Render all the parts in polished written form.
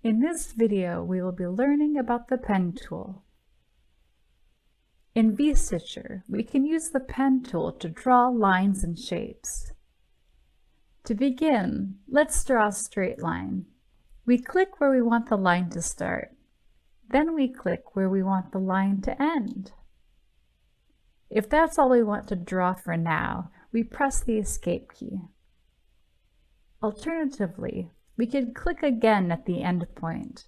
In this video, we will be learning about the pen tool. In V-Stitcher, we can use the pen tool to draw lines and shapes. To begin, let's draw a straight line. We click where we want the line to start. Then we click where we want the line to end. If that's all we want to draw for now, we press the Escape key. Alternatively, we can click again at the end point.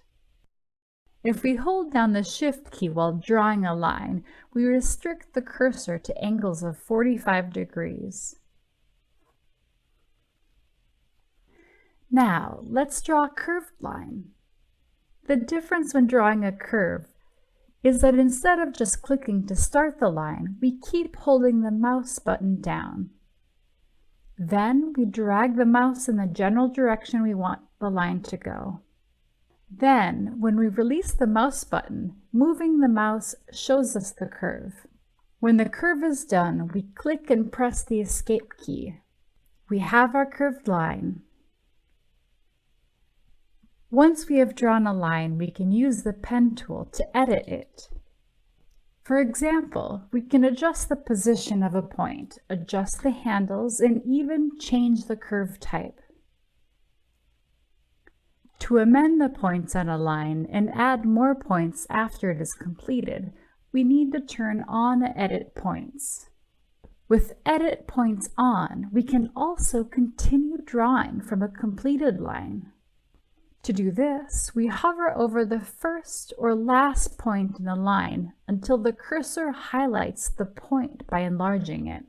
If we hold down the Shift key while drawing a line, we restrict the cursor to angles of 45 degrees. Now, let's draw a curved line. The difference when drawing a curve is that instead of just clicking to start the line, we keep holding the mouse button down. Then we drag the mouse in the general direction we want the line to go. Then, when we release the mouse button, moving the mouse shows us the curve. When the curve is done, we click and press the Escape key. We have our curved line. Once we have drawn a line, we can use the pen tool to edit it. For example, we can adjust the position of a point, adjust the handles, and even change the curve type. To amend the points on a line and add more points after it is completed, we need to turn on Edit Points. With Edit Points on, we can also continue drawing from a completed line. To do this, we hover over the first or last point in the line until the cursor highlights the point by enlarging it.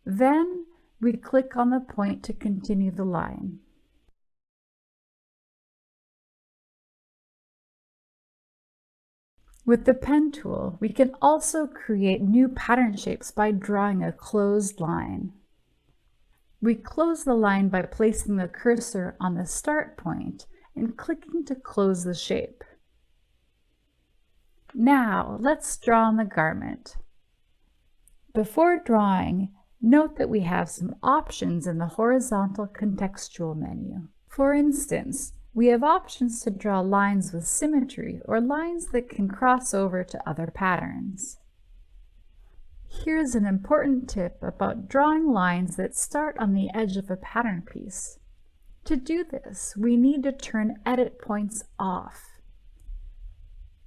Then, we click on the point to continue the line. With the pen tool, we can also create new pattern shapes by drawing a closed line. We close the line by placing the cursor on the start point and clicking to close the shape. Now, let's draw on the garment. Before drawing, note that we have some options in the horizontal contextual menu. For instance, we have options to draw lines with symmetry or lines that can cross over to other patterns. Here's an important tip about drawing lines that start on the edge of a pattern piece. To do this, we need to turn Edit Points off.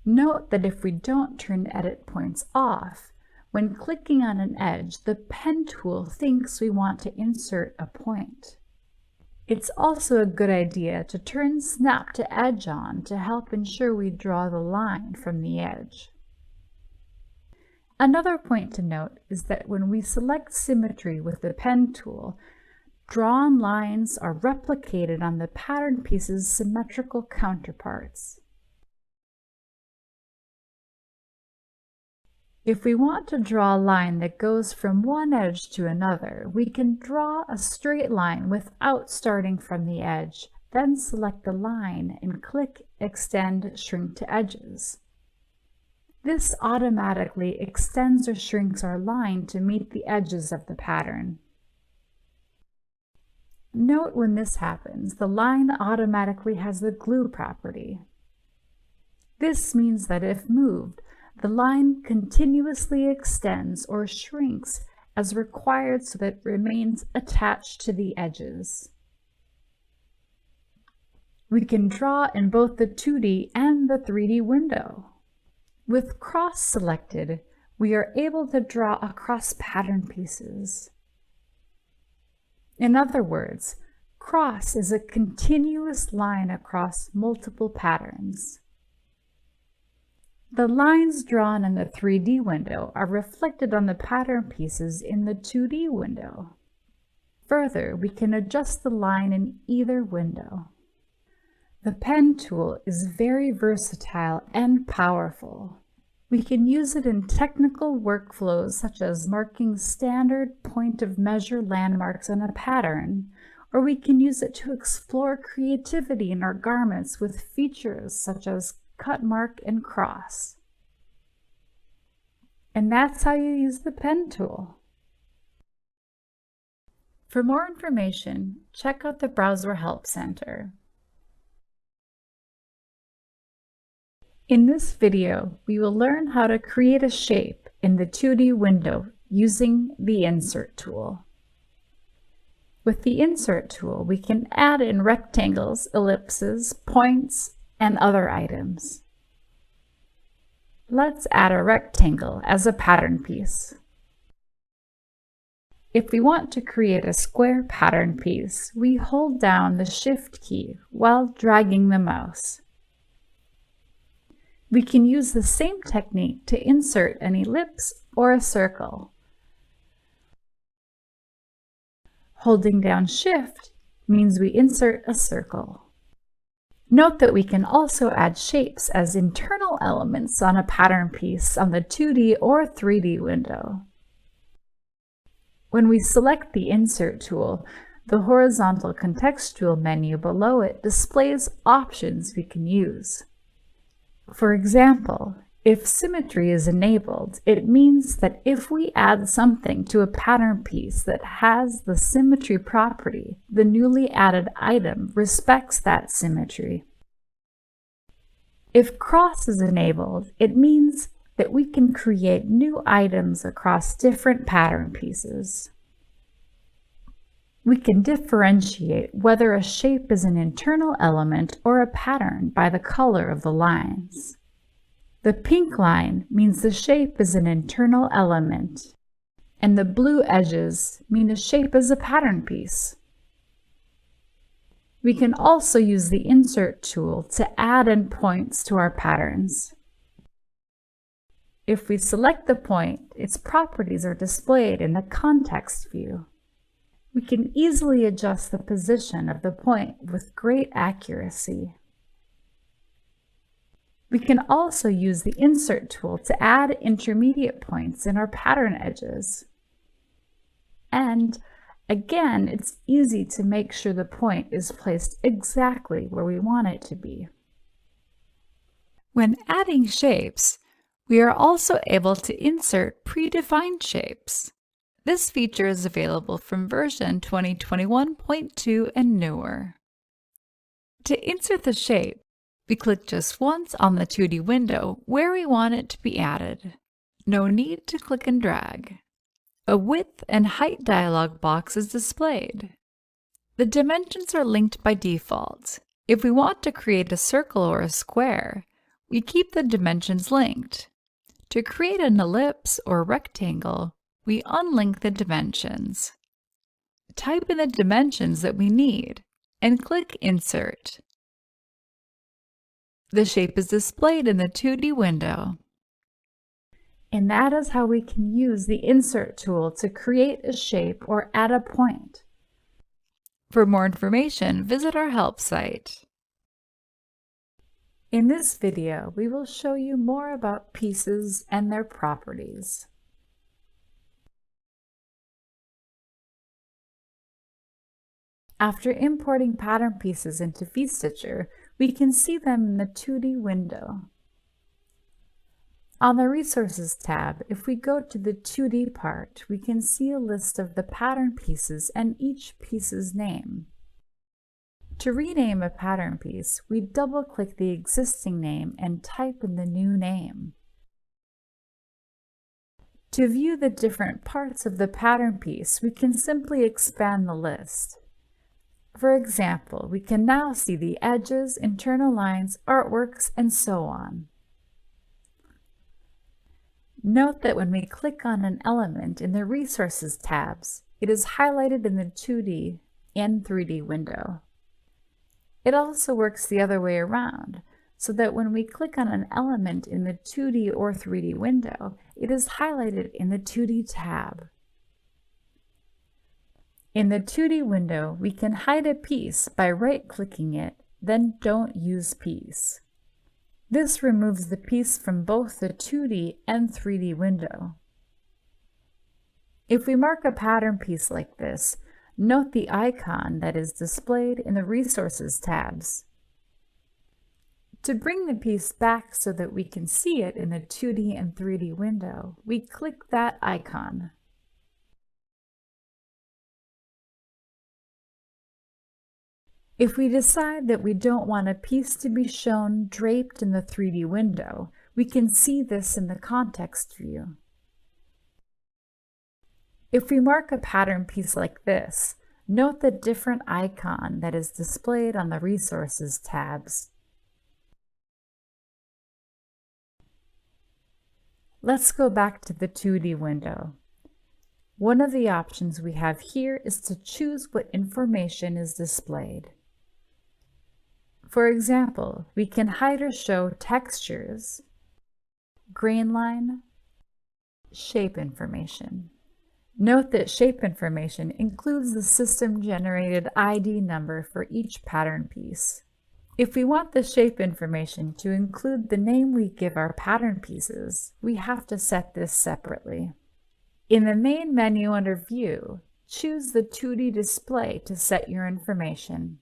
Note that if we don't turn Edit Points off, when clicking on an edge, the pen tool thinks we want to insert a point. It's also a good idea to turn Snap to Edge on to help ensure we draw the line from the edge. Another point to note is that when we select Symmetry with the pen tool, drawn lines are replicated on the pattern piece's symmetrical counterparts. If we want to draw a line that goes from one edge to another, we can draw a straight line without starting from the edge, then select the line and click Extend Shrink to Edges. This automatically extends or shrinks our line to meet the edges of the pattern. Note when this happens, the line automatically has the glue property. This means that if moved, the line continuously extends or shrinks as required so that it remains attached to the edges. We can draw in both the 2D and the 3D window. With Cross selected, we are able to draw across pattern pieces. In other words, cross is a continuous line across multiple patterns. The lines drawn in the 3D window are reflected on the pattern pieces in the 2D window. Further, we can adjust the line in either window. The pen tool is very versatile and powerful. We can use it in technical workflows such as marking standard point of measure landmarks on a pattern, or we can use it to explore creativity in our garments with features such as cut, mark, and cross. And that's how you use the pen tool. For more information, check out the Browser Help Center. In this video, we will learn how to create a shape in the 2D window using the Insert tool. With the Insert tool, we can add in rectangles, ellipses, points, and other items. Let's add a rectangle as a pattern piece. If we want to create a square pattern piece, we hold down the Shift key while dragging the mouse. We can use the same technique to insert an ellipse or a circle. Holding down Shift means we insert a circle. Note that we can also add shapes as internal elements on a pattern piece on the 2D or 3D window. When we select the Insert tool, the horizontal contextual menu below it displays options we can use. For example, if symmetry is enabled, it means that if we add something to a pattern piece that has the symmetry property, the newly added item respects that symmetry. If cross is enabled, it means that we can create new items across different pattern pieces. We can differentiate whether a shape is an internal element or a pattern by the color of the lines. The pink line means the shape is an internal element, and the blue edges mean the shape is a pattern piece. We can also use the Insert tool to add in points to our patterns. If we select the point, its properties are displayed in the context view. We can easily adjust the position of the point with great accuracy. We can also use the Insert tool to add intermediate points in our pattern edges. And again, it's easy to make sure the point is placed exactly where we want it to be. When adding shapes, we are also able to insert predefined shapes. This feature is available from version 2021.2 and newer. To insert the shape, we click just once on the 2D window where we want it to be added. No need to click and drag. A width and height dialog box is displayed. The dimensions are linked by default. If we want to create a circle or a square, we keep the dimensions linked. To create an ellipse or rectangle, we unlink the dimensions. Type in the dimensions that we need and click Insert. The shape is displayed in the 2D window. And that is how we can use the Insert tool to create a shape or add a point. For more information, visit our help site. In this video, we will show you more about pieces and their properties. After importing pattern pieces into VStitcher, we can see them in the 2D window. On the Resources tab, if we go to the 2D part, we can see a list of the pattern pieces and each piece's name. To rename a pattern piece, we double-click the existing name and type in the new name. To view the different parts of the pattern piece, we can simply expand the list. For example, we can now see the edges, internal lines, artworks, and so on. Note that when we click on an element in the Resources tabs, it is highlighted in the 2D and 3D window. It also works the other way around, so that when we click on an element in the 2D or 3D window, it is highlighted in the 2D tab. In the 2D window, we can hide a piece by right-clicking it, then Don't Use Piece. This removes the piece from both the 2D and 3D window. If we mark a pattern piece like this, note the icon that is displayed in the Resources tabs. To bring the piece back so that we can see it in the 2D and 3D window, we click that icon. If we decide that we don't want a piece to be shown draped in the 3D window, we can see this in the context view. If we mark a pattern piece like this, note the different icon that is displayed on the Resources tabs. Let's go back to the 2D window. One of the options we have here is to choose what information is displayed. For example, we can hide or show textures, grain line, shape information. Note that shape information includes the system-generated ID number for each pattern piece. If we want the shape information to include the name we give our pattern pieces, we have to set this separately. In the main menu under View, choose the 2D display to set your information.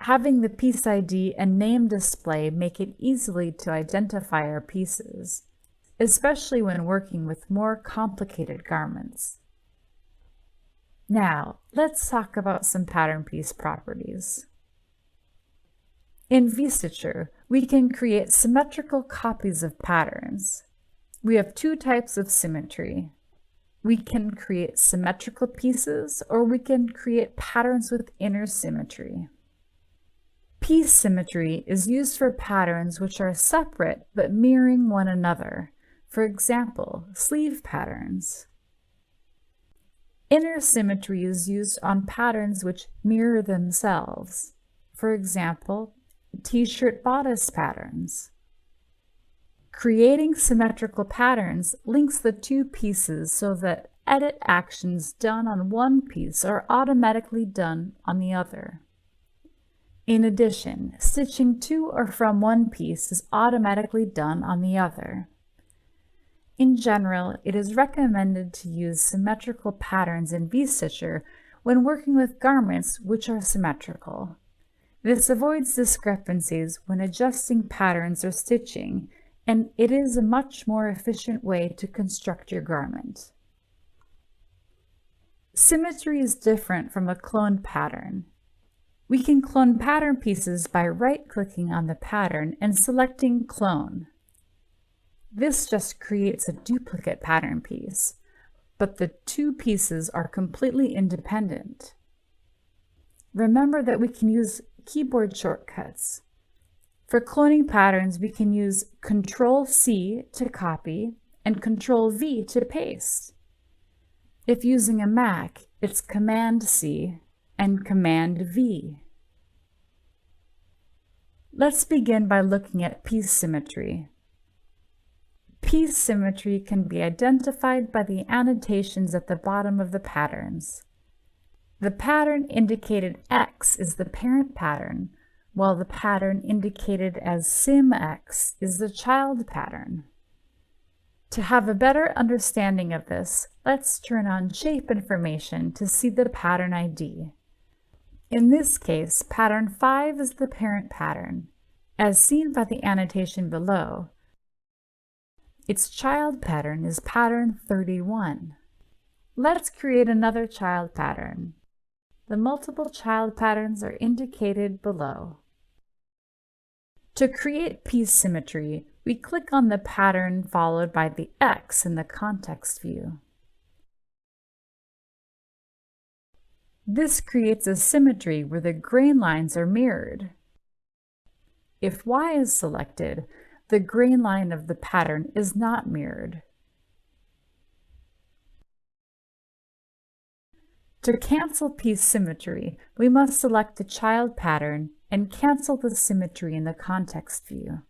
Having the piece ID and name display make it easily to identify our pieces, especially when working with more complicated garments. Now, let's talk about some pattern piece properties. In VStitcher, we can create symmetrical copies of patterns. We have two types of symmetry. We can create symmetrical pieces, or we can create patterns with inner symmetry. Piece symmetry is used for patterns which are separate but mirroring one another. For example, sleeve patterns. Inner symmetry is used on patterns which mirror themselves. For example, t-shirt bodice patterns. Creating symmetrical patterns links the two pieces so that edit actions done on one piece are automatically done on the other. In addition, stitching to or from one piece is automatically done on the other. In general, it is recommended to use symmetrical patterns in VStitcher when working with garments which are symmetrical. This avoids discrepancies when adjusting patterns or stitching, and it is a much more efficient way to construct your garment. Symmetry is different from a cloned pattern. We can clone pattern pieces by right-clicking on the pattern and selecting Clone. This just creates a duplicate pattern piece, but the two pieces are completely independent. Remember that we can use keyboard shortcuts. For cloning patterns, we can use Ctrl-C to copy and Ctrl-V to paste. If using a Mac, it's Command-C and Command-V. Let's begin by looking at piece symmetry. Piece symmetry can be identified by the annotations at the bottom of the patterns. The pattern indicated X is the parent pattern, while the pattern indicated as SymX is the child pattern. To have a better understanding of this, let's turn on shape information to see the pattern ID. In this case, pattern 5 is the parent pattern, as seen by the annotation below. Its child pattern is pattern 31. Let's create another child pattern. The multiple child patterns are indicated below. To create piece symmetry, we click on the pattern followed by the X in the context view. This creates a symmetry where the grain lines are mirrored. If Y is selected, the grain line of the pattern is not mirrored. To cancel piece symmetry, we must select the child pattern and cancel the symmetry in the context view.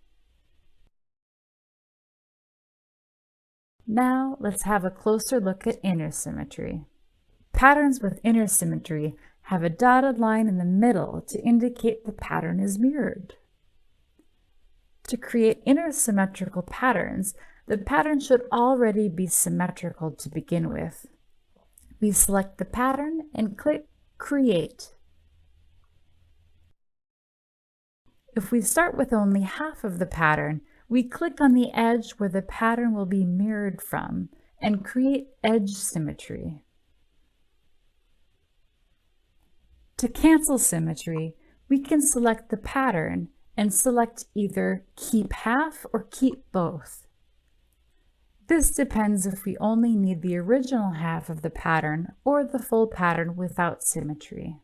Now let's have a closer look at inner symmetry. Patterns with inner symmetry have a dotted line in the middle to indicate the pattern is mirrored. To create inner symmetrical patterns, the pattern should already be symmetrical to begin with. We select the pattern and click Create. If we start with only half of the pattern, we click on the edge where the pattern will be mirrored from and create edge symmetry. To cancel symmetry, we can select the pattern and select either keep half or keep both. This depends if we only need the original half of the pattern or the full pattern without symmetry.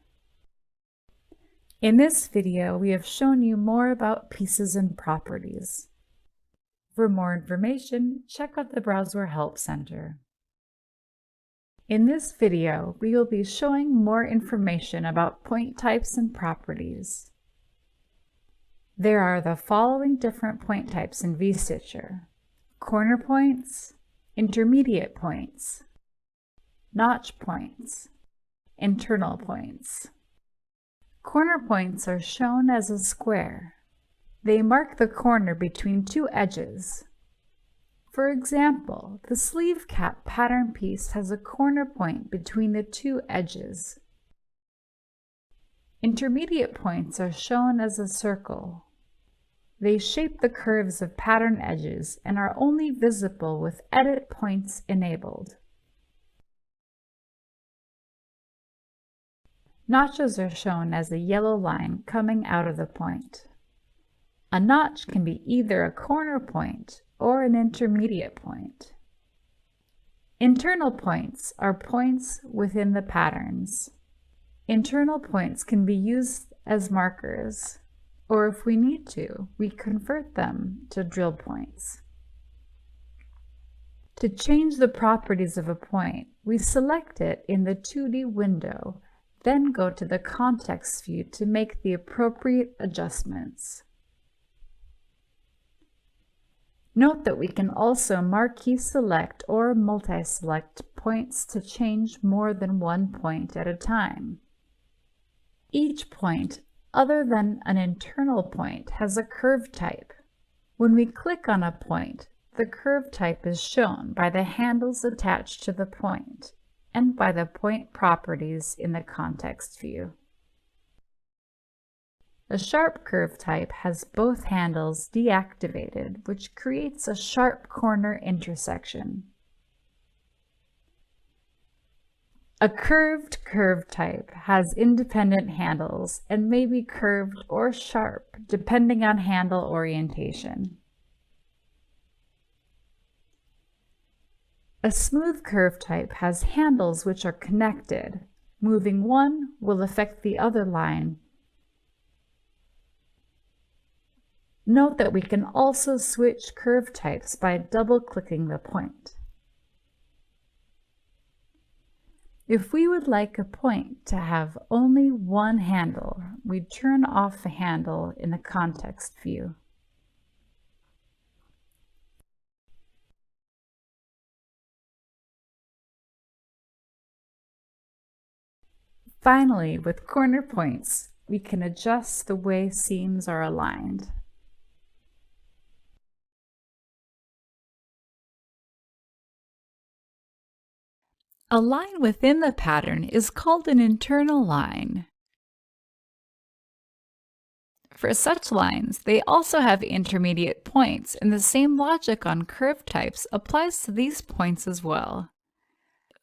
In this video, we have shown you more about pieces and properties. For more information, check out the Browser Help Center. In this video, we will be showing more information about point types and properties. There are the following different point types in VStitcher: corner points, intermediate points, notch points, internal points. Corner points are shown as a square. They mark the corner between two edges. For example, the sleeve cap pattern piece has a corner point between the two edges. Intermediate points are shown as a circle. They shape the curves of pattern edges and are only visible with edit points enabled. Notches are shown as a yellow line coming out of the point. A notch can be either a corner point or an intermediate point. Internal points are points within the patterns. Internal points can be used as markers, or if we need to, we convert them to drill points. To change the properties of a point, we select it in the 2D window, then go to the context view to make the appropriate adjustments. Note that we can also marquee select or multi-select points to change more than one point at a time. Each point, other than an internal point, has a curve type. When we click on a point, the curve type is shown by the handles attached to the point and by the point properties in the context view. A sharp curve type has both handles deactivated, which creates a sharp corner intersection. A curved curve type has independent handles and may be curved or sharp depending on handle orientation. A smooth curve type has handles which are connected. Moving one will affect the other line. Note that we can also switch curve types by double-clicking the point. If we would like a point to have only one handle, we turn off the handle in the context view. Finally, with corner points, we can adjust the way seams are aligned. A line within the pattern is called an internal line. For such lines, they also have intermediate points, and the same logic on curve types applies to these points as well.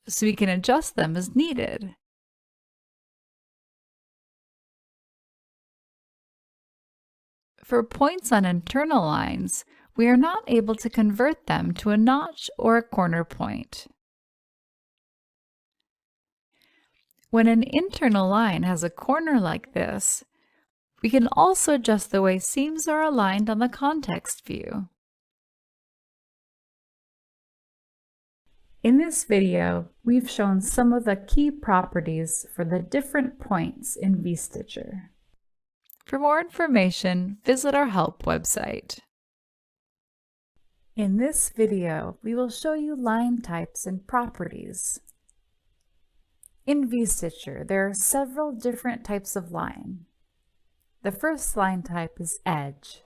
So we can adjust them as needed. For points on internal lines, we are not able to convert them to a notch or a corner point. When an internal line has a corner like this, we can also adjust the way seams are aligned on the context view. In this video, we've shown some of the key properties for the different points in VStitcher. For more information, visit our help website. In this video, we will show you line types and properties. In VStitcher, there are several different types of line. The first line type is edge.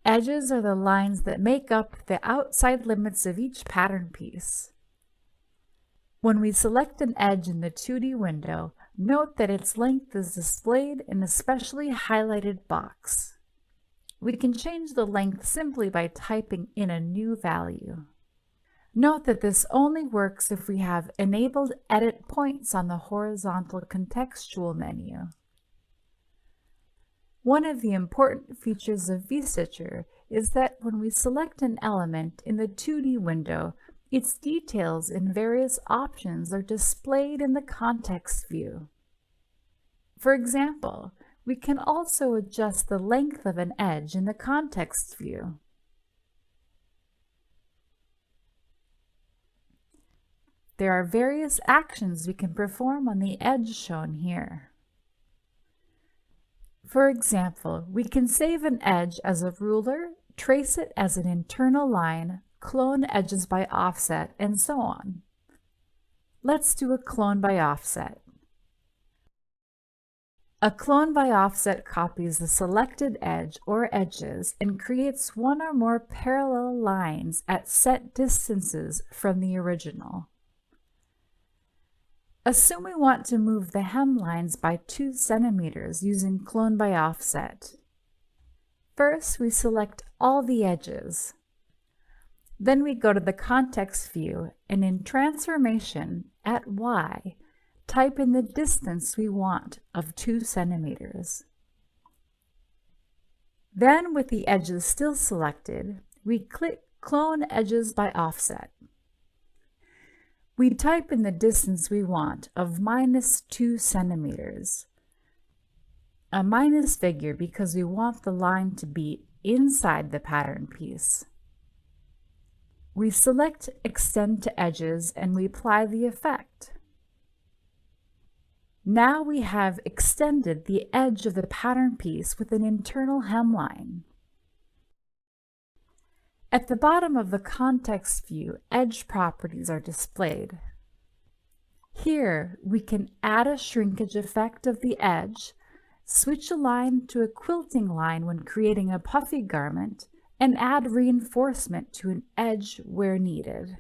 Edges are the lines that make up the outside limits of each pattern piece. When we select an edge in the 2D window, note that its length is displayed in a specially highlighted box. We can change the length simply by typing in a new value. Note that this only works if we have enabled edit points on the horizontal contextual menu. One of the important features of vStitcher is that when we select an element in the 2D window, its details in various options are displayed in the context view. For example, we can also adjust the length of an edge in the context view. There are various actions we can perform on the edge shown here. For example, we can save an edge as a ruler, trace it as an internal line, clone edges by offset, and so on. Let's do a clone by offset. A clone by offset copies the selected edge or edges and creates one or more parallel lines at set distances from the original. Assume we want to move the hem lines by 2 centimeters using clone by offset. First, we select all the edges. Then we go to the context view and in transformation at Y, type in the distance we want of 2 centimeters. Then, with the edges still selected, we click Clone Edges by Offset. We type in the distance we want of -2 centimeters. A minus figure because we want the line to be inside the pattern piece. We select Extend to Edges and we apply the effect. Now we have extended the edge of the pattern piece with an internal hemline. At the bottom of the context view, edge properties are displayed. Here, we can add a shrinkage effect of the edge, switch a line to a quilting line when creating a puffy garment, and add reinforcement to an edge where needed.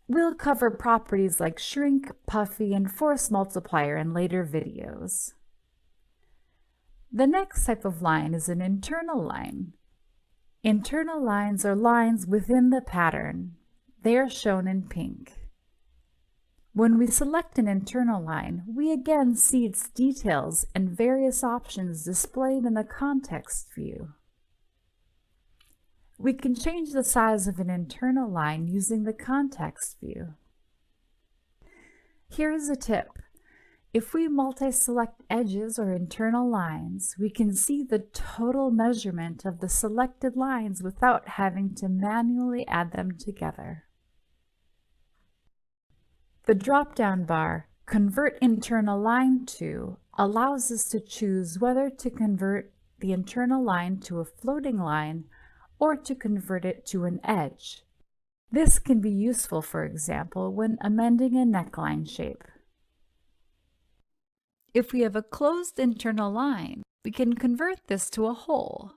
We'll cover properties like shrink, puffy, and force multiplier in later videos. The next type of line is an internal line. Internal lines are lines within the pattern. They are shown in pink. When we select an internal line, we again see its details and various options displayed in the context view. We can change the size of an internal line using the context view. Here's a tip. If we multi-select edges or internal lines, we can see the total measurement of the selected lines without having to manually add them together. The drop-down bar, Convert Internal Line To, allows us to choose whether to convert the internal line to a floating line or to convert it to an edge. This can be useful, for example, when amending a neckline shape. If we have a closed internal line, we can convert this to a hole.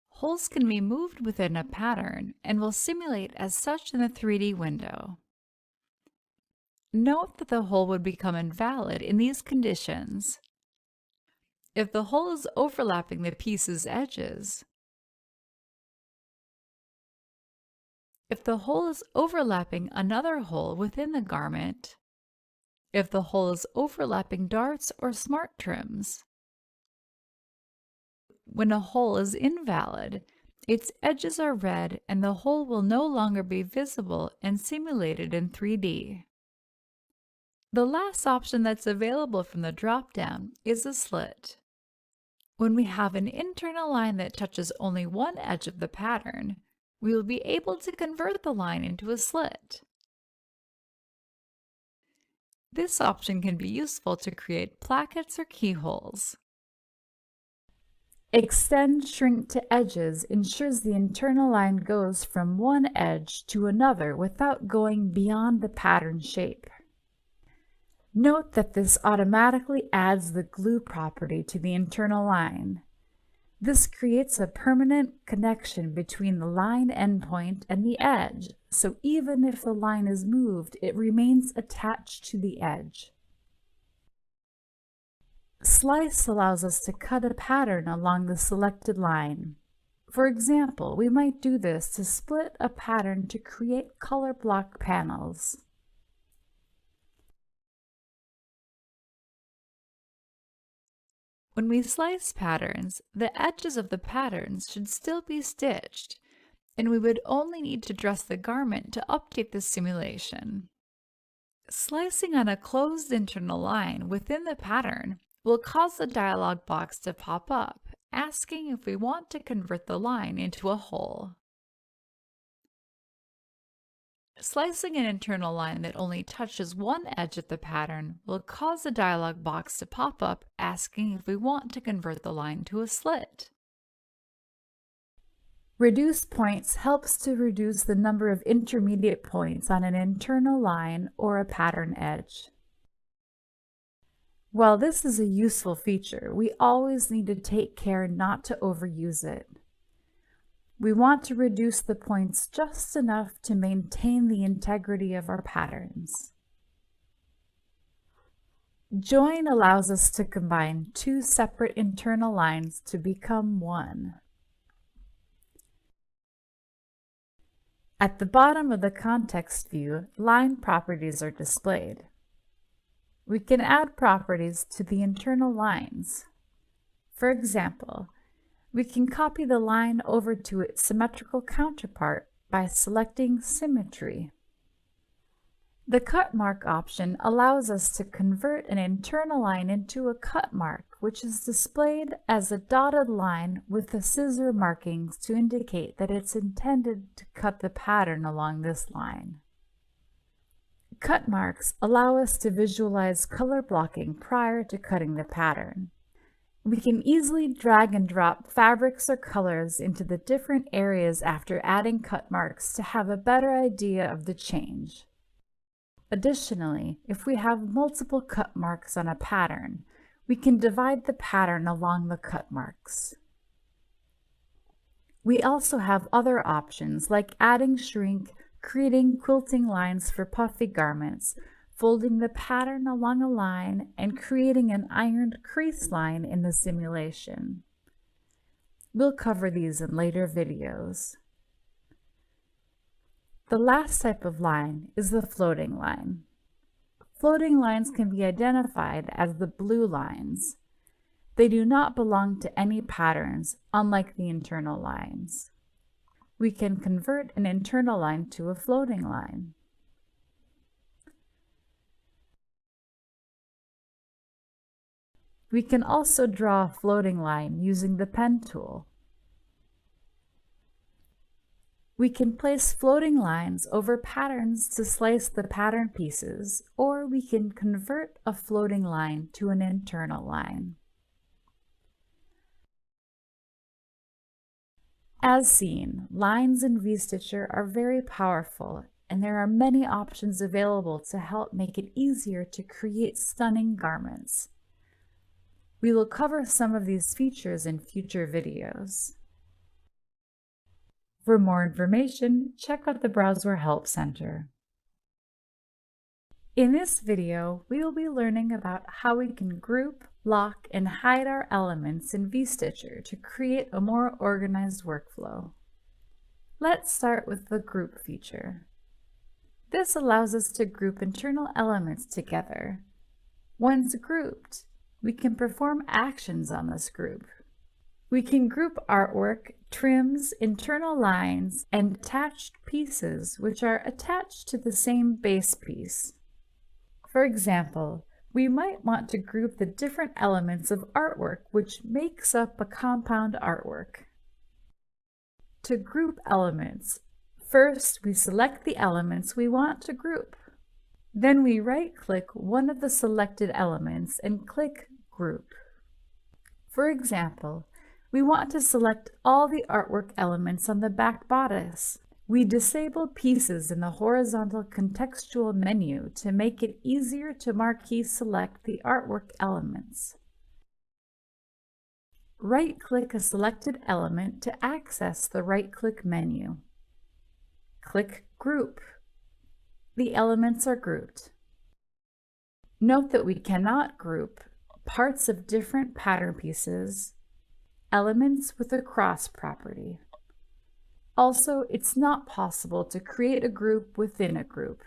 Holes can be moved within a pattern and will simulate as such in the 3D window. Note that the hole would become invalid in these conditions. If the hole is overlapping the piece's edges, if the hole is overlapping another hole within the garment, if the hole is overlapping darts or smart trims. When a hole is invalid, its edges are red and the hole will no longer be visible and simulated in 3D. The last option that's available from the drop-down is a slit. When we have an internal line that touches only one edge of the pattern, we will be able to convert the line into a slit. This option can be useful to create plackets or keyholes. Extend Shrink to Edges ensures the internal line goes from one edge to another without going beyond the pattern shape. Note that this automatically adds the glue property to the internal line. This creates a permanent connection between the line endpoint and the edge, so even if the line is moved, it remains attached to the edge. Slice allows us to cut a pattern along the selected line. For example, we might do this to split a pattern to create color block panels. When we slice patterns, the edges of the patterns should still be stitched, and we would only need to dress the garment to update the simulation. Slicing on a closed internal line within the pattern will cause the dialog box to pop up, asking if we want to convert the line into a hole. Slicing an internal line that only touches one edge of the pattern will cause the dialog box to pop up, asking if we want to convert the line to a slit. Reduce points helps to reduce the number of intermediate points on an internal line or a pattern edge. While this is a useful feature, we always need to take care not to overuse it. We want to reduce the points just enough to maintain the integrity of our patterns. Join allows us to combine two separate internal lines to become one. At the bottom of the context view, line properties are displayed. We can add properties to the internal lines. For example, we can copy the line over to its symmetrical counterpart by selecting Symmetry. The cut mark option allows us to convert an internal line into a cut mark, which is displayed as a dotted line with the scissor markings to indicate that it's intended to cut the pattern along this line. Cut marks allow us to visualize color blocking prior to cutting the pattern. We can easily drag and drop fabrics or colors into the different areas after adding cut marks to have a better idea of the change. Additionally, if we have multiple cut marks on a pattern, we can divide the pattern along the cut marks. We also have other options like adding shrink, creating quilting lines for puffy garments, folding the pattern along a line, and creating an ironed crease line in the simulation. We'll cover these in later videos. The last type of line is the floating line. Floating lines can be identified as the blue lines. They do not belong to any patterns, unlike the internal lines. We can convert an internal line to a floating line. We can also draw a floating line using the pen tool. We can place floating lines over patterns to slice the pattern pieces, or we can convert a floating line to an internal line. As seen, lines in V-Stitcher are very powerful, and there are many options available to help make it easier to create stunning garments. We will cover some of these features in future videos. For more information, check out the Browser Help Center. In this video, we will be learning about how we can group, lock, and hide our elements in V-Stitcher to create a more organized workflow. Let's start with the Group feature. This allows us to group internal elements together. Once grouped, we can perform actions on this group. We can group artwork, trims, internal lines, and attached pieces which are attached to the same base piece. For example, we might want to group the different elements of artwork which makes up a compound artwork. To group elements, first we select the elements we want to group. Then we right-click one of the selected elements and click Group. For example, we want to select all the artwork elements on the back bodice. We disable pieces in the horizontal contextual menu to make it easier to marquee select the artwork elements. Right-click a selected element to access the right-click menu. Click Group. The elements are grouped. Note that we cannot group parts of different pattern pieces, elements with a cross property. Also, it's not possible to create a group within a group.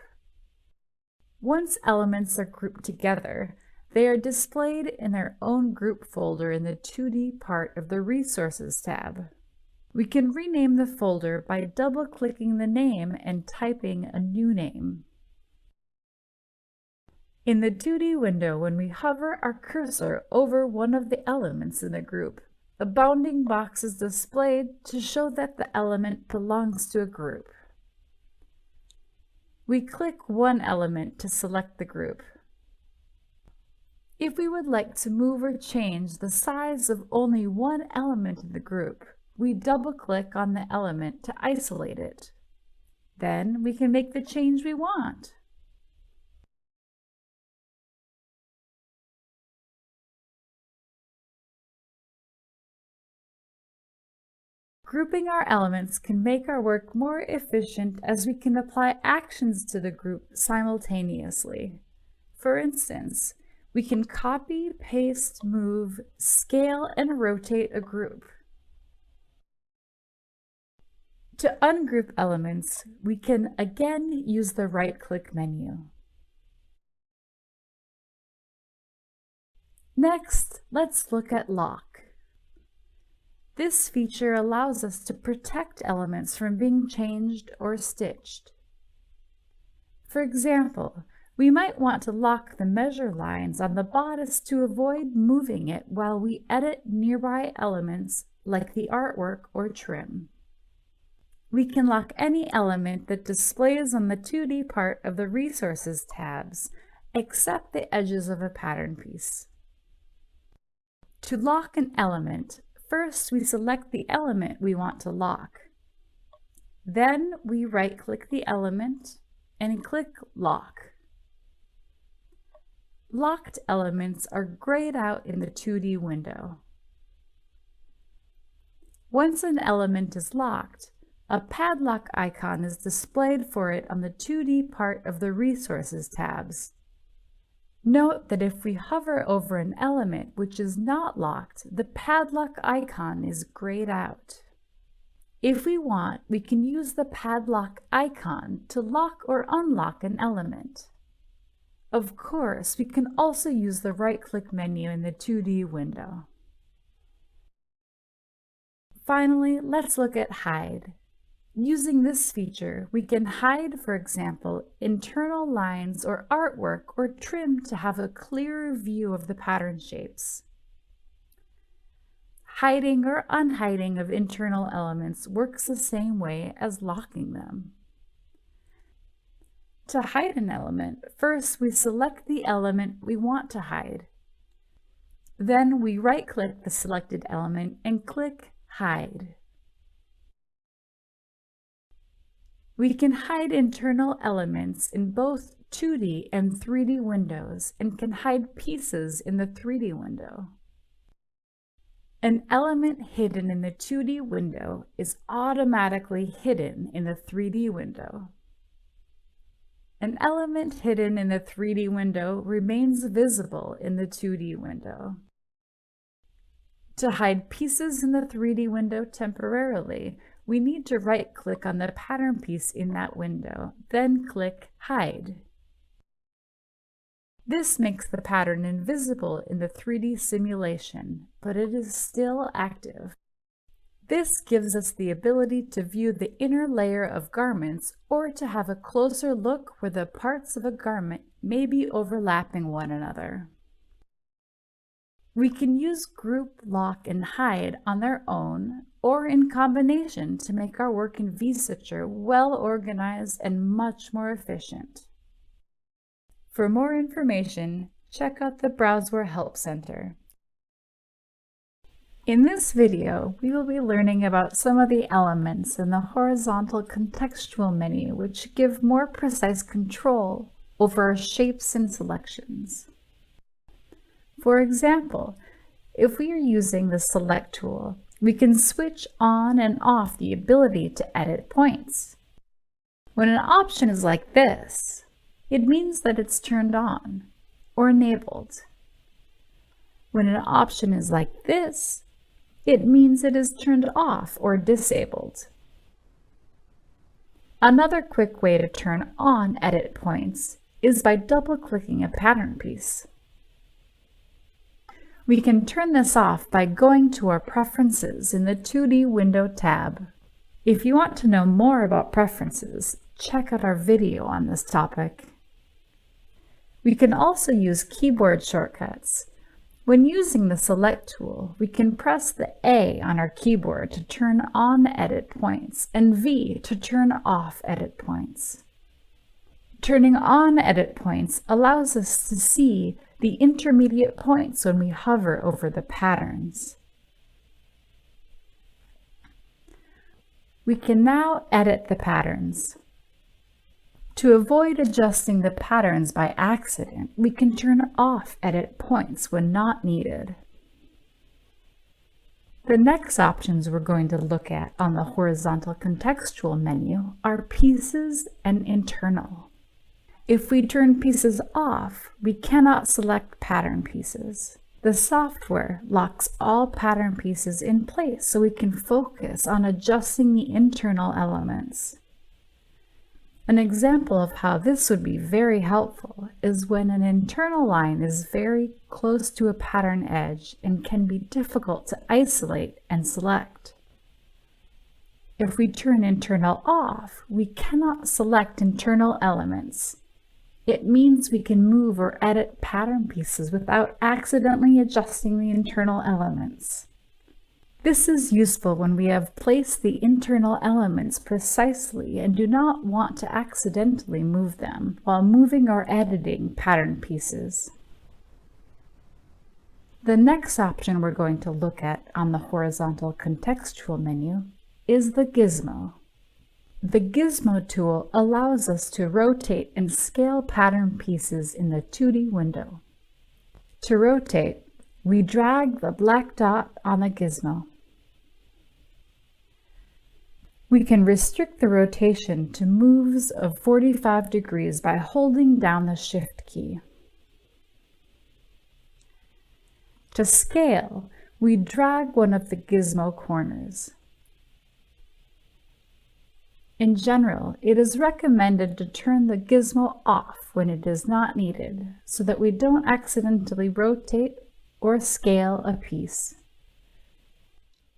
Once elements are grouped together, they are displayed in their own group folder in the 2D part of the Resources tab. We can rename the folder by double-clicking the name and typing a new name. In the 2D window, when we hover our cursor over one of the elements in the group, a bounding box is displayed to show that the element belongs to a group. We click one element to select the group. If we would like to move or change the size of only one element in the group, we double-click on the element to isolate it. Then we can make the change we want. Grouping our elements can make our work more efficient as we can apply actions to the group simultaneously. For instance, we can copy, paste, move, scale, and rotate a group. To ungroup elements, we can again use the right-click menu. Next, let's look at lock. This feature allows us to protect elements from being changed or stitched. For example, we might want to lock the measure lines on the bodice to avoid moving it while we edit nearby elements like the artwork or trim. We can lock any element that displays on the 2D part of the Resources tabs, except the edges of a pattern piece. To lock an element, first, we select the element we want to lock. Then we right-click the element and click Lock. Locked elements are grayed out in the 2D window. Once an element is locked, a padlock icon is displayed for it on the 2D part of the Resources tabs. Note that if we hover over an element which is not locked, the padlock icon is grayed out. If we want, we can use the padlock icon to lock or unlock an element. Of course, we can also use the right-click menu in the 2D window. Finally, let's look at hide. Using this feature, we can hide, for example, internal lines or artwork or trim to have a clearer view of the pattern shapes. Hiding or unhiding of internal elements works the same way as locking them. To hide an element, first we select the element we want to hide. Then we right-click the selected element and click Hide. We can hide internal elements in both 2D and 3D windows and can hide pieces in the 3D window. An element hidden in the 2D window is automatically hidden in the 3D window. An element hidden in the 3D window remains visible in the 2D window. To hide pieces in the 3D window temporarily, we need to right-click on the pattern piece in that window, then click Hide. This makes the pattern invisible in the 3D simulation, but it is still active. This gives us the ability to view the inner layer of garments or to have a closer look where the parts of a garment may be overlapping one another. We can use Group, Lock, and Hide on their own or in combination to make our work in vStitcher well organized and much more efficient. For more information, check out the Browseware Help Center. In this video, we will be learning about some of the elements in the horizontal contextual menu which give more precise control over our shapes and selections. For example, if we are using the Select tool, we can switch on and off the ability to edit points. When an option is like this, it means that it's turned on or enabled. When an option is like this, it means it is turned off or disabled. Another quick way to turn on edit points is by double-clicking a pattern piece. We can turn this off by going to our Preferences in the 2D Window tab. If you want to know more about preferences, check out our video on this topic. We can also use keyboard shortcuts. When using the Select tool, we can press the A on our keyboard to turn on edit points and V to turn off edit points. Turning on edit points allows us to see the intermediate points when we hover over the patterns. We can now edit the patterns. To avoid adjusting the patterns by accident, we can turn off edit points when not needed. The next options we're going to look at on the horizontal contextual menu are Pieces and Internal. If we turn Pieces off, we cannot select pattern pieces. The software locks all pattern pieces in place so we can focus on adjusting the internal elements. An example of how this would be very helpful is when an internal line is very close to a pattern edge and can be difficult to isolate and select. If we turn internal off, we cannot select internal elements. It means we can move or edit pattern pieces without accidentally adjusting the internal elements. This is useful when we have placed the internal elements precisely and do not want to accidentally move them while moving or editing pattern pieces. The next option we're going to look at on the horizontal contextual menu is the gizmo. The Gizmo tool allows us to rotate and scale pattern pieces in the 2D window. To rotate, we drag the black dot on the gizmo. We can restrict the rotation to moves of 45 degrees by holding down the Shift key. To scale, we drag one of the gizmo corners. In general, it is recommended to turn the gizmo off when it is not needed, so that we don't accidentally rotate or scale a piece.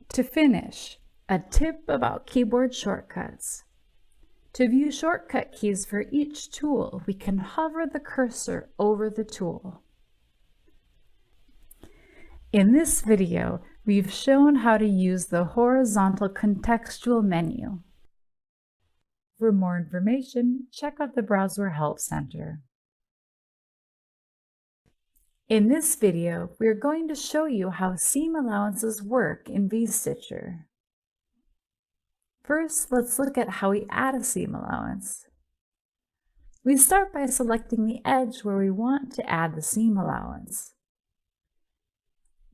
To finish, a tip about keyboard shortcuts. To view shortcut keys for each tool, we can hover the cursor over the tool. In this video, we've shown how to use the horizontal contextual menu. For more information, check out the Browser Help Center. In this video, we are going to show you how seam allowances work in vStitcher. First, let's look at how we add a seam allowance. We start by selecting the edge where we want to add the seam allowance.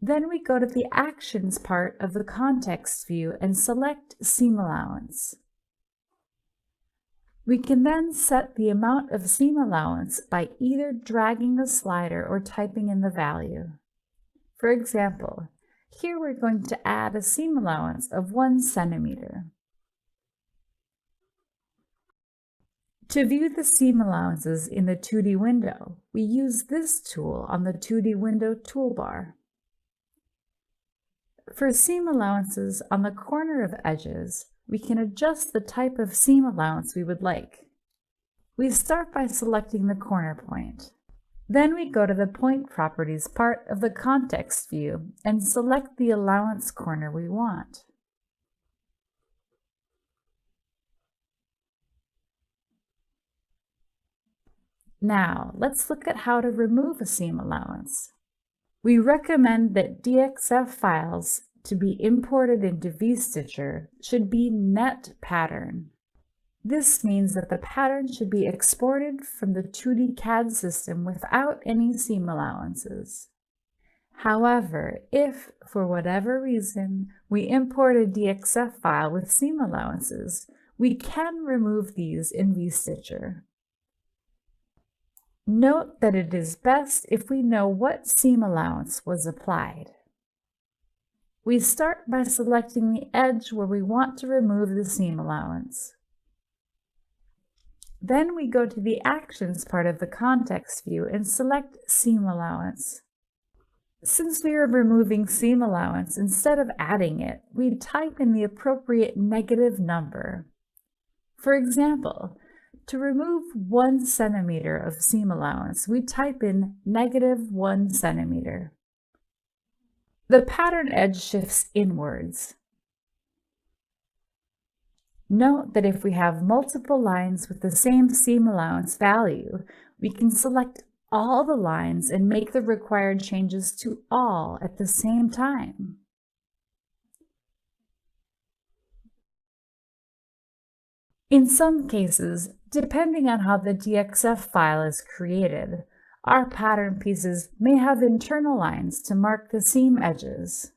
Then we go to the Actions part of the context view and select Seam Allowance. We can then set the amount of seam allowance by either dragging the slider or typing in the value. For example, here we're going to add a seam allowance of 1 centimeter. To view the seam allowances in the 2D window, we use this tool on the 2D window toolbar. For seam allowances on the corner of edges, we can adjust the type of seam allowance we would like. We start by selecting the corner point. Then we go to the Point Properties part of the context view and select the allowance corner we want. Now, let's look at how to remove a seam allowance. We recommend that DXF files to be imported into vStitcher should be net pattern. This means that the pattern should be exported from the 2D CAD system without any seam allowances. However, if, for whatever reason, we import a DXF file with seam allowances, we can remove these in vStitcher. Note that it is best if we know what seam allowance was applied. We start by selecting the edge where we want to remove the seam allowance. Then we go to the Actions part of the context view and select Seam Allowance. Since we are removing seam allowance, instead of adding it, we type in the appropriate negative number. For example, to remove 1 centimeter of seam allowance, we type in -1 centimeter. The pattern edge shifts inwards. Note that if we have multiple lines with the same seam allowance value, we can select all the lines and make the required changes to all at the same time. In some cases, depending on how the DXF file is created, our pattern pieces may have internal lines to mark the seam edges.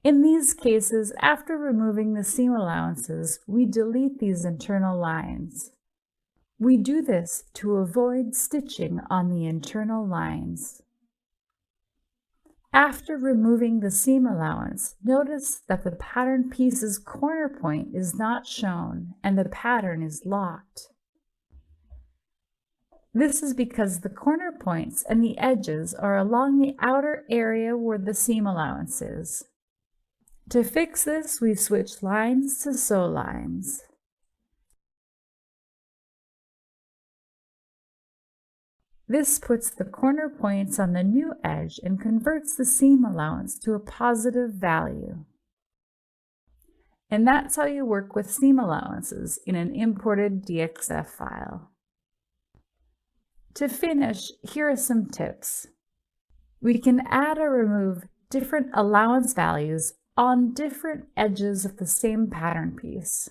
In these cases, after removing the seam allowances, we delete these internal lines. We do this to avoid stitching on the internal lines. After removing the seam allowance, notice that the pattern piece's corner point is not shown and the pattern is locked. This is because the corner points and the edges are along the outer area where the seam allowance is. To fix this, we switch lines to sew lines. This puts the corner points on the new edge and converts the seam allowance to a positive value. And that's how you work with seam allowances in an imported DXF file. To finish, here are some tips. We can add or remove different allowance values on different edges of the same pattern piece.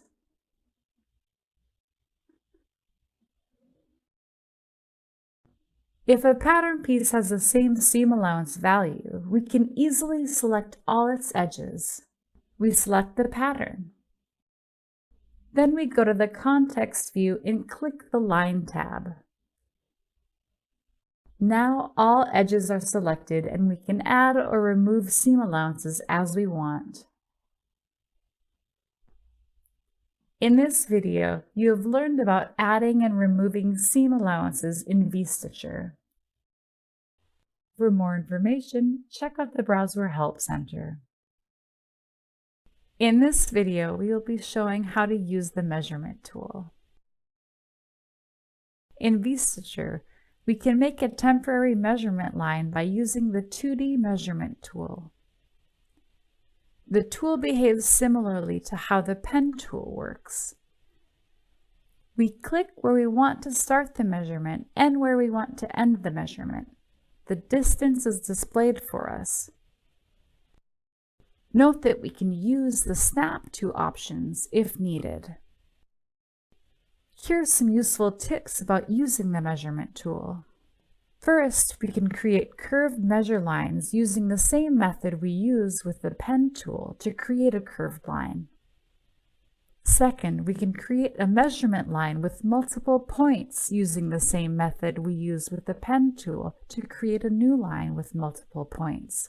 If a pattern piece has the same seam allowance value, we can easily select all its edges. We select the pattern. Then we go to the Context view and click the Line tab. Now all edges are selected and we can add or remove seam allowances as we want. In this video, you have learned about adding and removing seam allowances in V-Stitcher. For more information, check out the Browser Help Center. In this video, we will be showing how to use the measurement tool. In V-Stitcher, we can make a temporary measurement line by using the 2D measurement tool. The tool behaves similarly to how the pen tool works. We click where we want to start the measurement and where we want to end the measurement. The distance is displayed for us. Note that we can use the Snap to options if needed. Here are some useful tips about using the measurement tool. First, we can create curved measure lines using the same method we use with the pen tool to create a curved line. Second, we can create a measurement line with multiple points using the same method we use with the pen tool to create a new line with multiple points.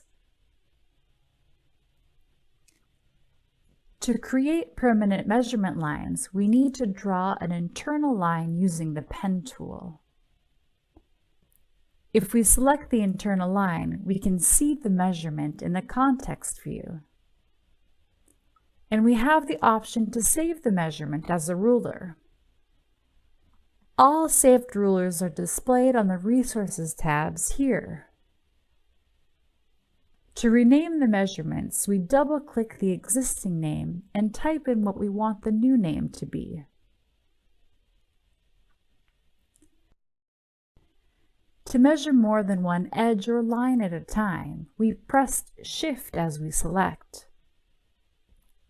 To create permanent measurement lines, we need to draw an internal line using the pen tool. If we select the internal line, we can see the measurement in the context view. And we have the option to save the measurement as a ruler. All saved rulers are displayed on the Resources tabs here. To rename the measurements, we double-click the existing name and type in what we want the new name to be. To measure more than one edge or line at a time, we press Shift as we select.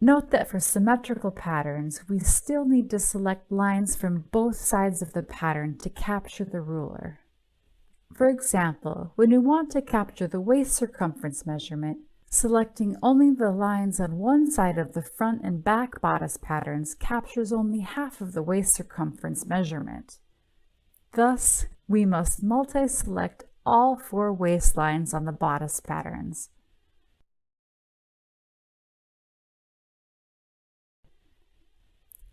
Note that for symmetrical patterns, we still need to select lines from both sides of the pattern to capture the ruler. For example, when we want to capture the waist circumference measurement, selecting only the lines on one side of the front and back bodice patterns captures only half of the waist circumference measurement. Thus, we must multi-select all 4 waist lines on the bodice patterns.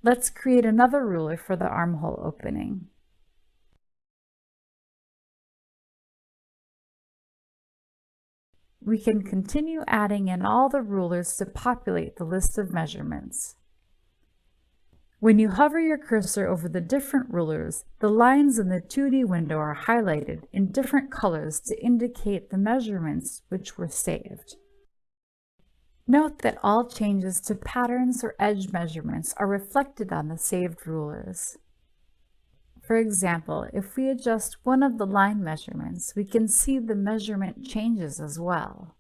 Let's create another ruler for the armhole opening. We can continue adding in all the rulers to populate the list of measurements. When you hover your cursor over the different rulers, the lines in the 2D window are highlighted in different colors to indicate the measurements which were saved. Note that all changes to patterns or edge measurements are reflected on the saved rulers. For example, if we adjust one of the line measurements, we can see the measurement changes as well.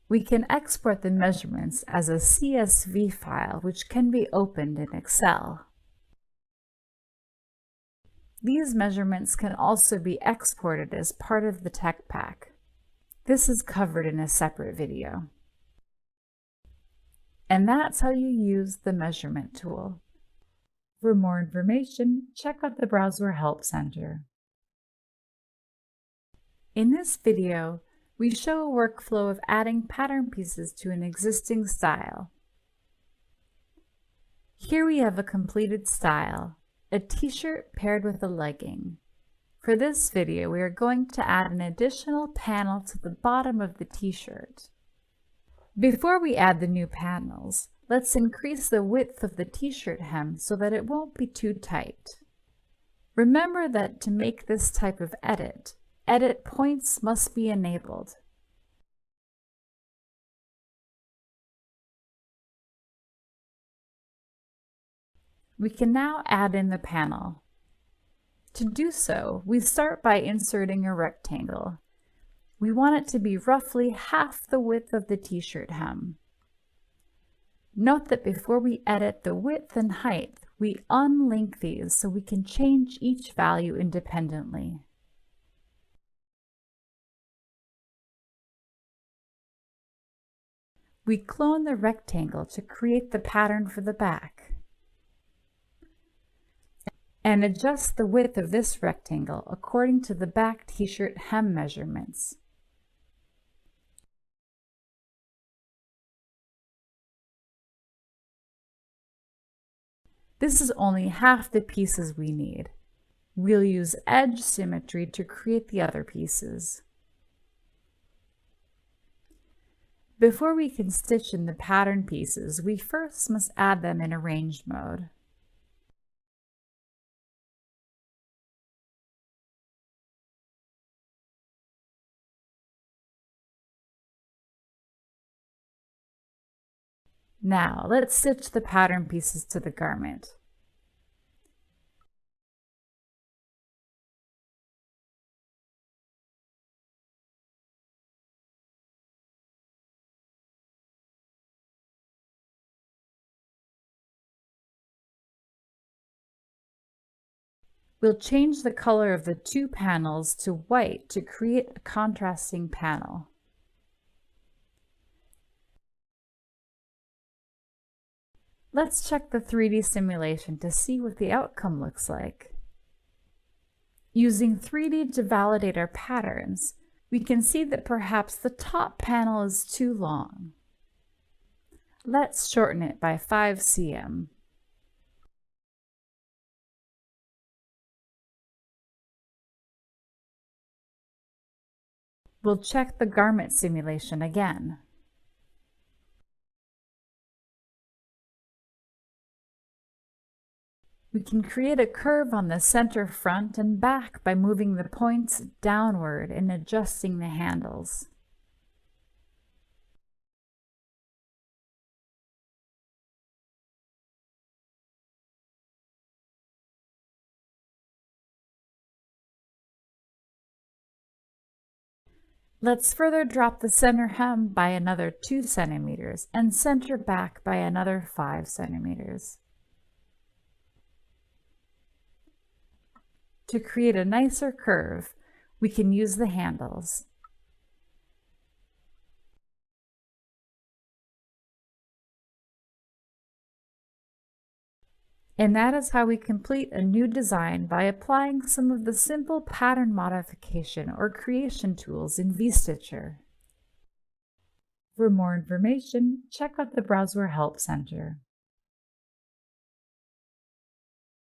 We can export the measurements as a CSV file, which can be opened in Excel. These measurements can also be exported as part of the tech pack. This is covered in a separate video. And that's how you use the measurement tool. For more information, check out the Browser Help Center. In this video, we show a workflow of adding pattern pieces to an existing style. Here we have a completed style, a t-shirt paired with a legging. For this video, we are going to add an additional panel to the bottom of the t-shirt. Before we add the new panels, let's increase the width of the t-shirt hem so that it won't be too tight. Remember that to make this type of edit points must be enabled. We can now add in the panel. To do so, we start by inserting a rectangle. We want it to be roughly half the width of the t-shirt hem. Note that before we edit the width and height, we unlink these so we can change each value independently. We clone the rectangle to create the pattern for the back, and adjust the width of this rectangle according to the back t-shirt hem measurements. This is only half the pieces we need. We'll use edge symmetry to create the other pieces. Before we can stitch in the pattern pieces, we first must add them in arrange mode. Now, let's stitch the pattern pieces to the garment. We'll change the color of the two panels to white to create a contrasting panel. Let's check the 3D simulation to see what the outcome looks like. Using 3D to validate our patterns, we can see that perhaps the top panel is too long. Let's shorten it by 5 cm. We'll check the garment simulation again. We can create a curve on the center front and back by moving the points downward and adjusting the handles. Let's further drop the center hem by another 2 centimeters and center back by another 5 centimeters. To create a nicer curve, we can use the handles. And that is how we complete a new design by applying some of the simple pattern modification or creation tools in vStitcher. For more information, check out the Browser Help Center.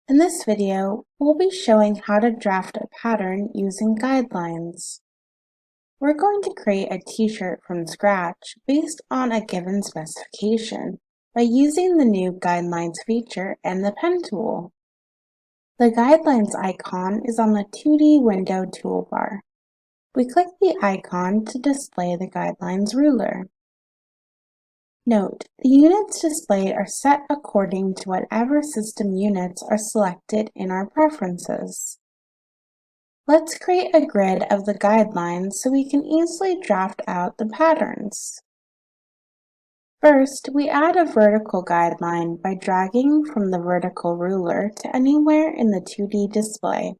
In this video, we'll be showing how to draft a pattern using guidelines. We're going to create a t-shirt from scratch based on a given specification by using the new Guidelines feature and the pen tool. The Guidelines icon is on the 2D window toolbar. We click the icon to display the Guidelines ruler. Note, the units displayed are set according to whatever system units are selected in our preferences. Let's create a grid of the guidelines so we can easily draft out the patterns. First, we add a vertical guideline by dragging from the vertical ruler to anywhere in the 2D display.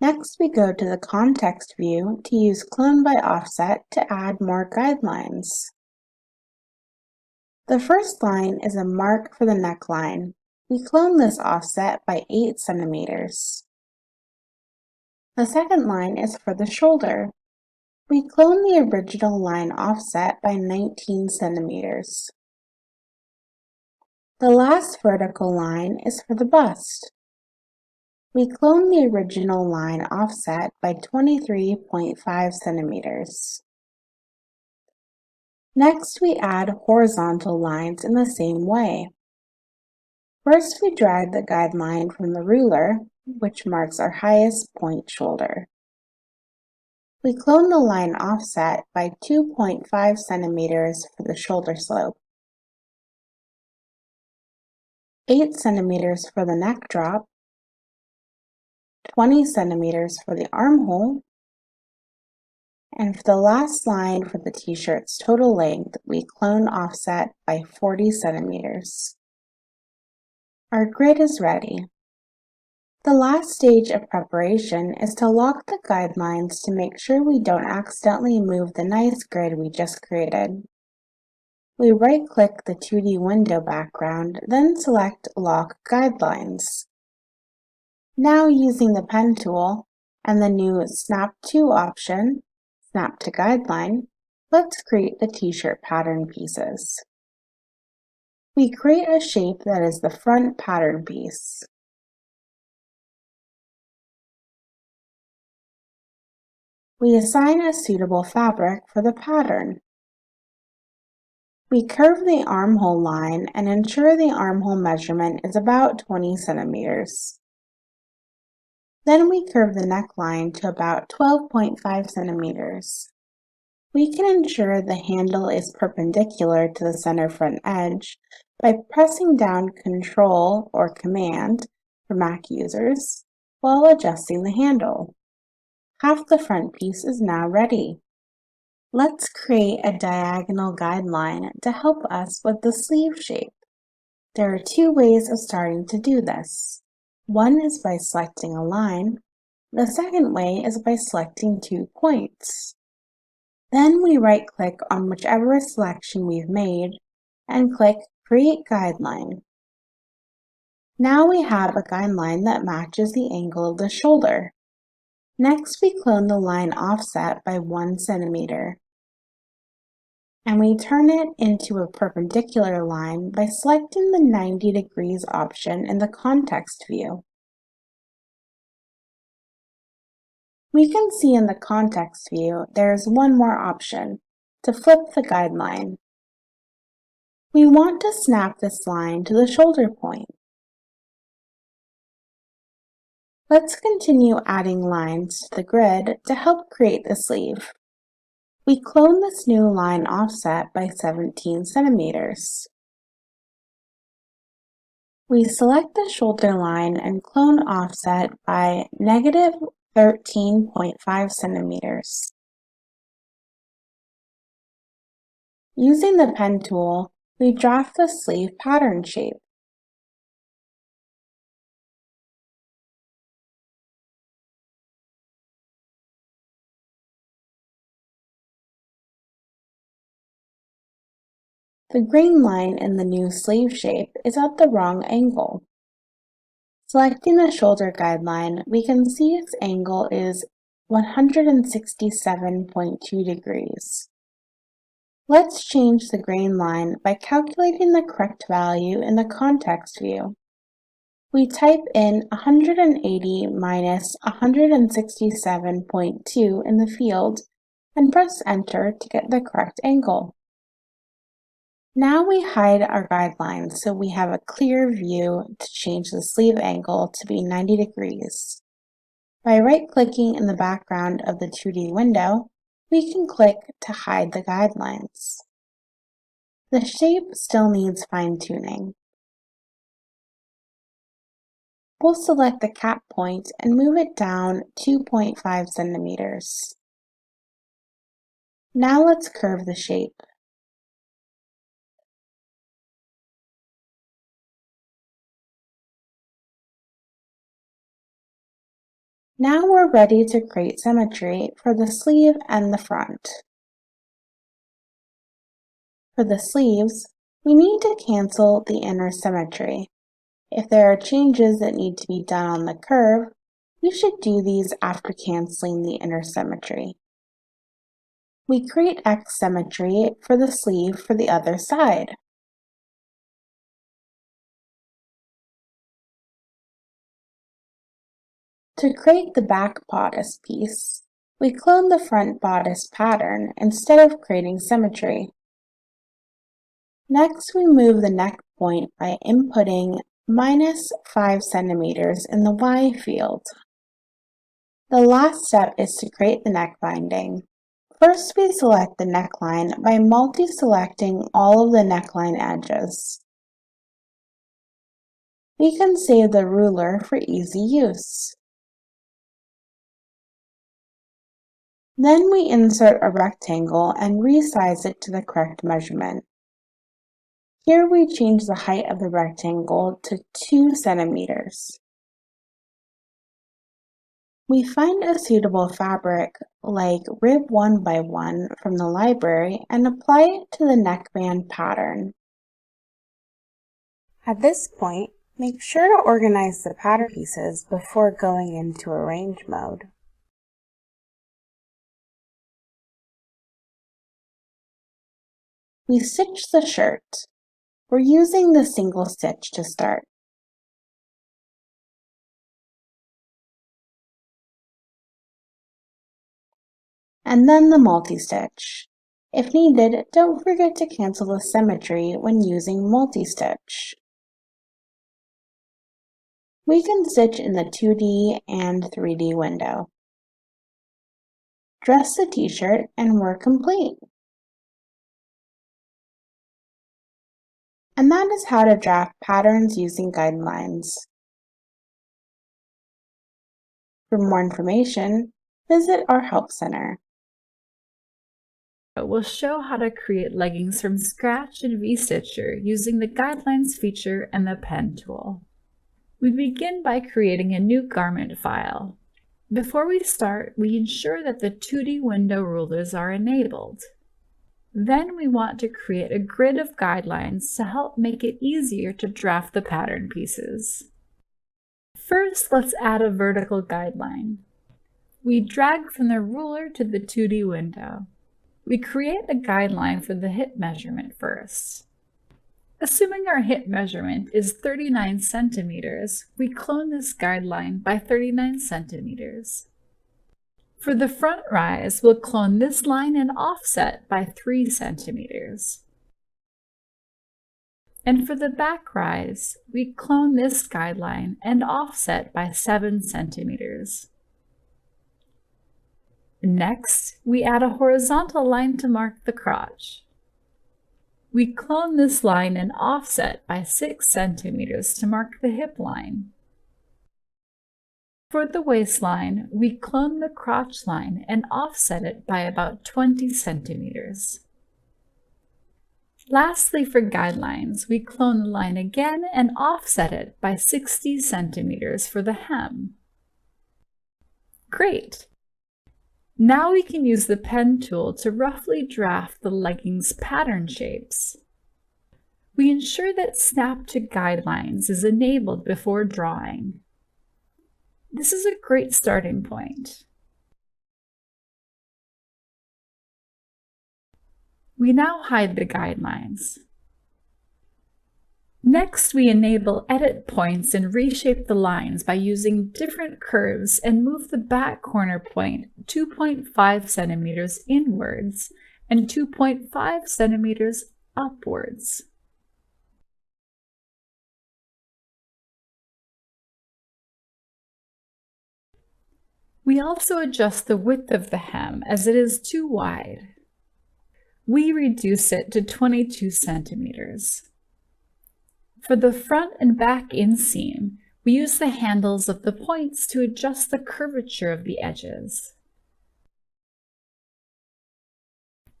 Next, we go to the context view to use Clone by Offset to add more guidelines. The first line is a mark for the neckline. We clone this offset by 8 centimeters. The second line is for the shoulder. We clone the original line offset by 19 centimeters. The last vertical line is for the bust. We clone the original line offset by 23.5 centimeters. Next, we add horizontal lines in the same way. First, we drag the guideline from the ruler, which marks our highest point shoulder. We clone the line offset by 2.5 centimeters for the shoulder slope, 8 centimeters for the neck drop, 20 centimeters for the armhole, and for the last line for the t-shirt's total length, we clone offset by 40 centimeters. Our grid is ready. The last stage of preparation is to lock the guidelines to make sure we don't accidentally move the nice grid we just created. We right-click the 2D window background, then select Lock Guidelines. Now, using the pen tool and the new Snap to option, Snap to Guideline, let's create the t-shirt pattern pieces. We create a shape that is the front pattern piece. We assign a suitable fabric for the pattern. We curve the armhole line and ensure the armhole measurement is about 20 centimeters. Then we curve the neckline to about 12.5 centimeters. We can ensure the handle is perpendicular to the center front edge by pressing down Control or Command for Mac users while adjusting the handle. Half the front piece is now ready. Let's create a diagonal guideline to help us with the sleeve shape. There are 2 ways of starting to do this. One is by selecting a line. The second way is by selecting 2 points. Then we right-click on whichever selection we've made and click Create Guideline. Now we have a guideline that matches the angle of the shoulder. Next, we clone the line offset by 1 centimeter. And we turn it into a perpendicular line by selecting the 90 degrees option in the context view. We can see in the context view there is one more option, to flip the guideline. We want to snap this line to the shoulder point. Let's continue adding lines to the grid to help create the sleeve. We clone this new line offset by 17 centimeters. We select the shoulder line and clone offset by negative 13.5 centimeters. Using the pen tool, we draft the sleeve pattern shape. The green line in the new sleeve shape is at the wrong angle. Selecting the shoulder guideline, we can see its angle is 167.2 degrees. Let's change the grain line by calculating the correct value in the context view. We type in 180 minus 167.2 in the field and press Enter to get the correct angle. Now we hide our guidelines so we have a clear view to change the sleeve angle to be 90 degrees. By right-clicking in the background of the 2D window, we can click to hide the guidelines. The shape still needs fine-tuning. We'll select the cap point and move it down 2.5 centimeters. Now let's curve the shape. Now we're ready to create symmetry for the sleeve and the front. For the sleeves, we need to cancel the inner symmetry. If there are changes that need to be done on the curve, we should do these after canceling the inner symmetry. We create X symmetry for the sleeve for the other side. To create the back bodice piece, we clone the front bodice pattern instead of creating symmetry. Next, we move the neck point by inputting minus 5 centimeters in the Y field. The last step is to create the neck binding. First, we select the neckline by multi-selecting all of the neckline edges. We can save the ruler for easy use. Then we insert a rectangle and resize it to the correct measurement. Here we change the height of the rectangle to 2 centimeters. We find a suitable fabric like rib 1x1 from the library and apply it to the neckband pattern. At this point, make sure to organize the pattern pieces before going into arrange mode. We stitch the shirt. We're using the single stitch to start. And then the multi-stitch. If needed, don't forget to cancel the symmetry when using multi-stitch. We can stitch in the 2D and 3D window. Dress the t-shirt and we're complete. And that is how to draft patterns using guidelines. For more information, visit our Help Center. We'll show how to create leggings from scratch in V-Stitcher using the Guidelines feature and the Pen tool. We begin by creating a new garment file. Before we start, we ensure that the 2D window rulers are enabled. Then we want to create a grid of guidelines to help make it easier to draft the pattern pieces. First, let's add a vertical guideline. We drag from the ruler to the 2D window. We create a guideline for the hip measurement first. Assuming our hip measurement is 39 centimeters, we clone this guideline by 39 centimeters. For the front rise, we'll clone this line and offset by 3 centimeters. And for the back rise, we clone this guideline and offset by 7 centimeters. Next, we add a horizontal line to mark the crotch. We clone this line and offset by 6 centimeters to mark the hip line. For the waistline, we clone the crotch line and offset it by about 20 centimeters. Lastly, for guidelines, we clone the line again and offset it by 60 centimeters for the hem. Great! Now we can use the pen tool to roughly draft the leggings pattern shapes. We ensure that Snap to Guidelines is enabled before drawing. This is a great starting point. We now hide the guidelines. Next, we enable edit points and reshape the lines by using different curves and move the back corner point 2.5 centimeters inwards and 2.5 centimeters upwards. We also adjust the width of the hem as it is too wide. We reduce it to 22 centimeters. For the front and back inseam, we use the handles of the points to adjust the curvature of the edges.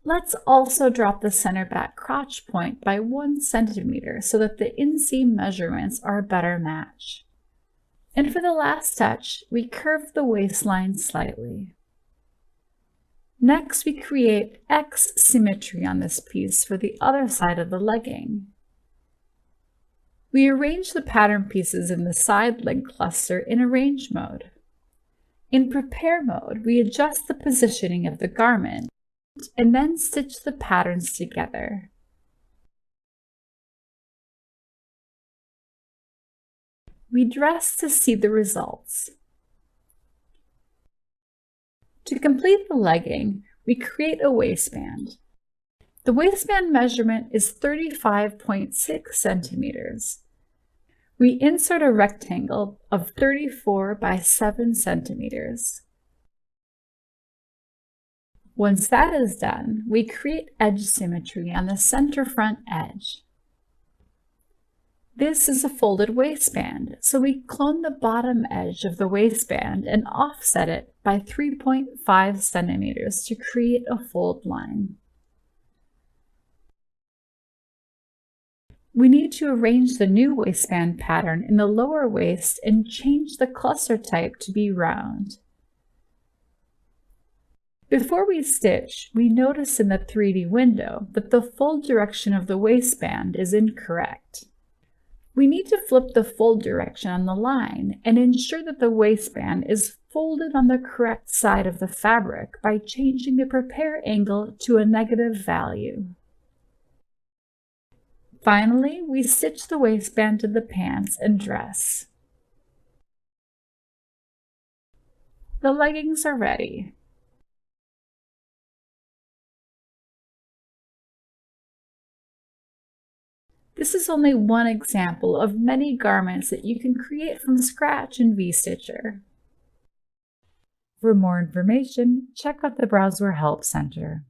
Let's also drop the center back crotch point by 1 centimeter so that the inseam measurements are a better match. And for the last touch, we curve the waistline slightly. Next, we create X symmetry on this piece for the other side of the legging. We arrange the pattern pieces in the side leg cluster in Arrange mode. In Prepare mode, we adjust the positioning of the garment and then stitch the patterns together. We dress to see the results. To complete the legging, we create a waistband. The waistband measurement is 35.6 centimeters. We insert a rectangle of 34 by 7 centimeters. Once that is done, we create edge symmetry on the center front edge. This is a folded waistband, so we clone the bottom edge of the waistband and offset it by 3.5 centimeters to create a fold line. We need to arrange the new waistband pattern in the lower waist and change the cluster type to be round. Before we stitch, we notice in the 3D window that the fold direction of the waistband is incorrect. We need to flip the fold direction on the line and ensure that the waistband is folded on the correct side of the fabric by changing the prepare angle to a negative value. Finally, we stitch the waistband to the pants and dress. The leggings are ready. This is only one example of many garments that you can create from scratch in V-Stitcher. For more information, check out the Browswear Help Center.